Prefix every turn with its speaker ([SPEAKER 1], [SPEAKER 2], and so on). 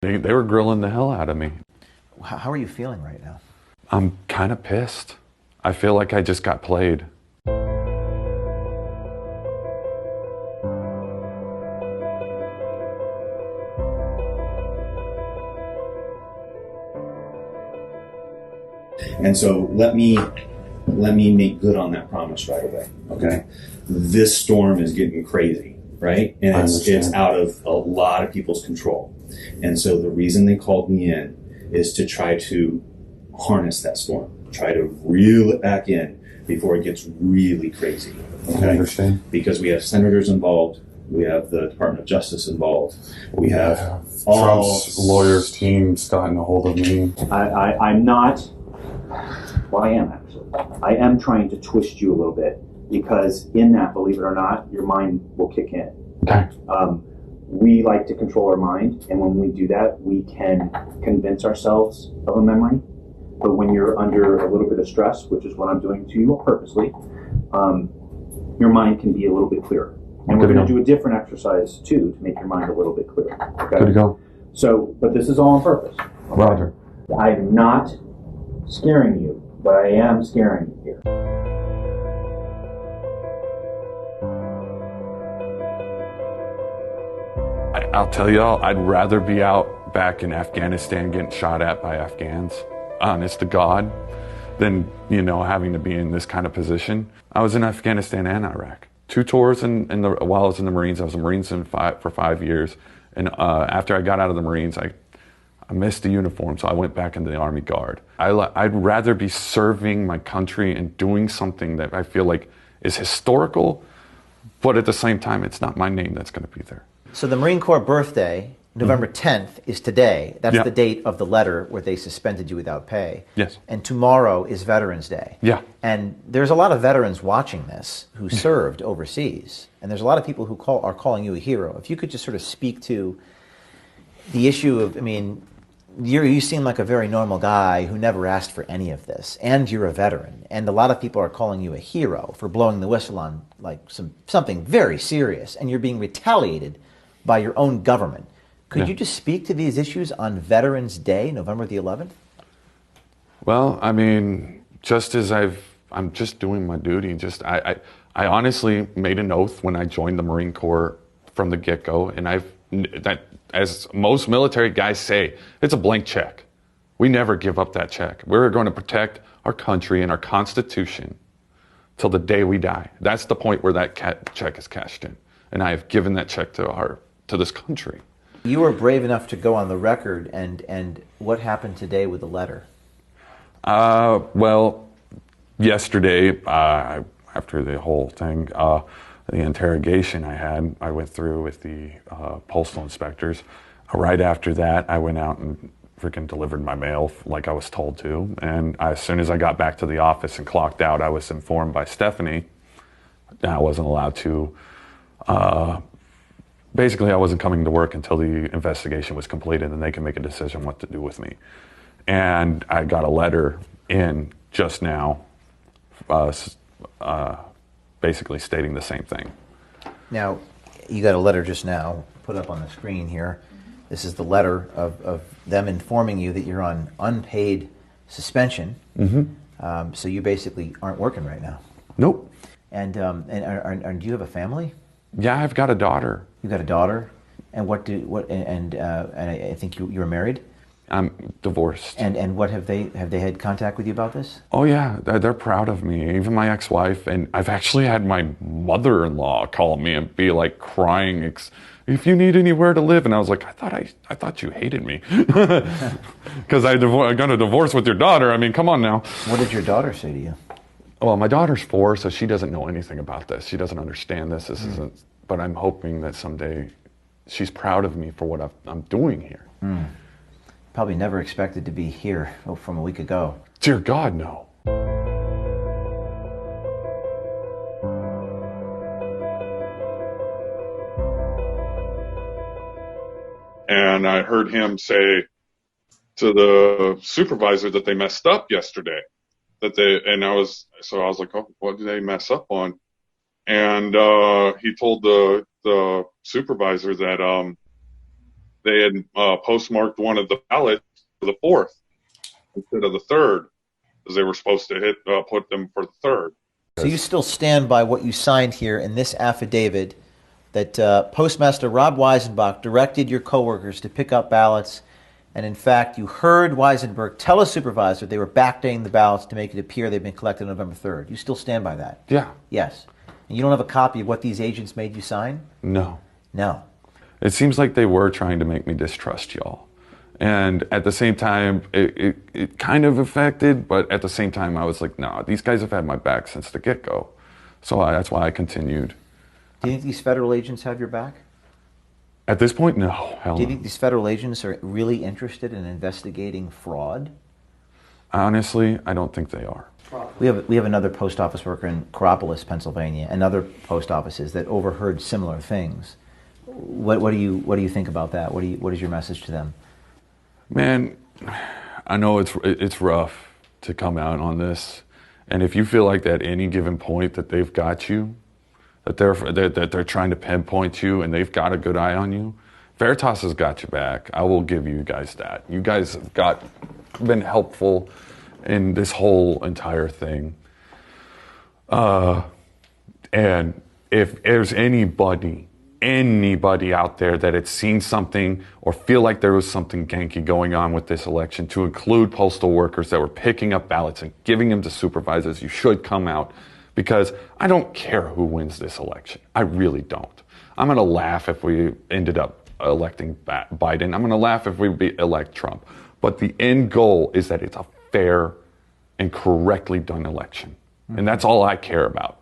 [SPEAKER 1] They were grilling the hell out of me.
[SPEAKER 2] How are you feeling right now?
[SPEAKER 1] I'm kind of pissed. I feel like I just got played.
[SPEAKER 3] And so let me make good on that promise right away. Okay, this storm is getting crazy, right? And it's out of a lot of people's control. And so the reason they called me in is to try to harness that storm, try to reel it back in before it gets really crazy. Okay?
[SPEAKER 1] I understand.
[SPEAKER 3] Because we have senators involved, we have the Department of Justice involved, we have
[SPEAKER 1] Trump's lawyers team's gotten a hold of me.
[SPEAKER 4] I'm not. Well, I am actually. I am trying to twist you a little bit because in that, believe it or not, your mind will kick in.
[SPEAKER 1] Okay.
[SPEAKER 4] We like to control our mind, and when we do that, we can convince ourselves of a memory. But when you're under a little bit of stress, which is what I'm doing to you purposely, your mind can be a little bit clearer. And we're going to do a different exercise too to make your mind a little bit clearer. Okay?
[SPEAKER 1] Good to go.
[SPEAKER 4] So, but this is all on purpose. Okay?
[SPEAKER 1] Roger.
[SPEAKER 4] I am not scaring you, but I am scaring you here.
[SPEAKER 1] I'll tell y'all, I'd rather be out back in Afghanistan getting shot at by Afghans, honest to God, than, having to be in this kind of position. I was in Afghanistan and Iraq. 2 tours while I was in the Marines. I was a Marine for 5 years. And after I got out of the Marines, I missed the uniform, so I went back into the Army Guard. I'd rather be serving my country and doing something that I feel like is historical, but at the same time, it's not my name that's going to be there.
[SPEAKER 2] So the Marine Corps birthday, November 10th, is today. That's the date of the letter where they suspended you without pay.
[SPEAKER 1] Yes.
[SPEAKER 2] And tomorrow is Veterans Day.
[SPEAKER 1] Yeah.
[SPEAKER 2] And there's a lot of veterans watching this who served overseas. And there's a lot of people who are calling you a hero. If you could just sort of speak to the issue of, you seem like a very normal guy who never asked for any of this, and you're a veteran, and a lot of people are calling you a hero for blowing the whistle on something very serious, and you're being retaliated by your own government. Could you just speak to these issues on Veterans Day, November the 11th?
[SPEAKER 1] Well, just as I'm just doing my duty. I honestly made an oath when I joined the Marine Corps from the get-go, and as most military guys say, it's a blank check. We never give up that check. We're going to protect our country and our Constitution till the day we die. That's the point where that check is cashed in. And I have given that check to this country.
[SPEAKER 2] You were brave enough to go on the record, and what happened today with the letter?
[SPEAKER 1] Well, yesterday, after the whole thing, the interrogation I went through with the postal inspectors. Right after that, I went out and freaking delivered my mail like I was told to. And as soon as I got back to the office and clocked out, I was informed by Stephanie that I wasn't allowed to. Basically, I wasn't coming to work until the investigation was completed and they can make a decision what to do with me. And I got a letter in just now basically stating the same thing.
[SPEAKER 2] Now, you got a letter just now, put up on the screen here. This is the letter of them informing you that you're on unpaid suspension. Mm-hmm. So you basically aren't working right now.
[SPEAKER 1] Nope.
[SPEAKER 2] And do you have a family?
[SPEAKER 1] Yeah, I've got a daughter.
[SPEAKER 2] You got a daughter, and I think you were married.
[SPEAKER 1] I'm divorced.
[SPEAKER 2] And what have they had contact with you about this?
[SPEAKER 1] Oh yeah, they're proud of me. Even my ex-wife, and I've actually had my mother-in-law call me and be like crying, if you need anywhere to live. And I was like, I thought you hated me because I got a divorce with your daughter. Come on now.
[SPEAKER 2] What did your daughter say to you?
[SPEAKER 1] Well, my daughter's 4, so she doesn't know anything about this. She doesn't understand this. This isn't. But I'm hoping that someday she's proud of me for what I'm doing here.
[SPEAKER 2] Probably never expected to be here from a week ago.
[SPEAKER 1] Dear God, no. And I heard him say to the supervisor that they messed up yesterday. I was like, oh, what did they mess up on? And he told the supervisor that they had postmarked one of the ballots for the 4th instead of the 3rd, because they were supposed to put them for the 3rd.
[SPEAKER 2] So you still stand by what you signed here in this affidavit that Postmaster Rob Weisenbach directed your coworkers to pick up ballots, and in fact, you heard Weisenberg tell a supervisor they were backdating the ballots to make it appear they'd been collected on November 3rd. You still stand by that?
[SPEAKER 1] Yeah.
[SPEAKER 2] Yes. And you don't have a copy of what these agents made you sign?
[SPEAKER 1] No.
[SPEAKER 2] No.
[SPEAKER 1] It seems like they were trying to make me distrust y'all. And at the same time, it kind of affected, but at the same time, I was like, nah, these guys have had my back since the get-go. So that's why I continued.
[SPEAKER 2] Do you think these federal agents have your back?
[SPEAKER 1] At this point, no. Hell
[SPEAKER 2] Do you
[SPEAKER 1] no.
[SPEAKER 2] think these federal agents are really interested in investigating fraud?
[SPEAKER 1] Honestly, I don't think they are.
[SPEAKER 2] We have another post office worker in Coropolis, Pennsylvania, and other post offices that overheard similar things. What do you think about that? What is your message to them?
[SPEAKER 1] Man, I know it's rough to come out on this, and if you feel like at any given point that they've got you, that they're trying to pinpoint you and they've got a good eye on you, Veritas has got your back. I will give you guys that. You guys have been helpful in this whole entire thing. And if there's anybody out there that had seen something or feel like there was something ganky going on with this election, to include postal workers that were picking up ballots and giving them to supervisors, you should come out, because I don't care who wins this election. I really don't. I'm going to laugh if we ended up electing Biden. I'm going to laugh if we elect Trump. But the end goal is that it's a fair and correctly done election. And that's all I care about.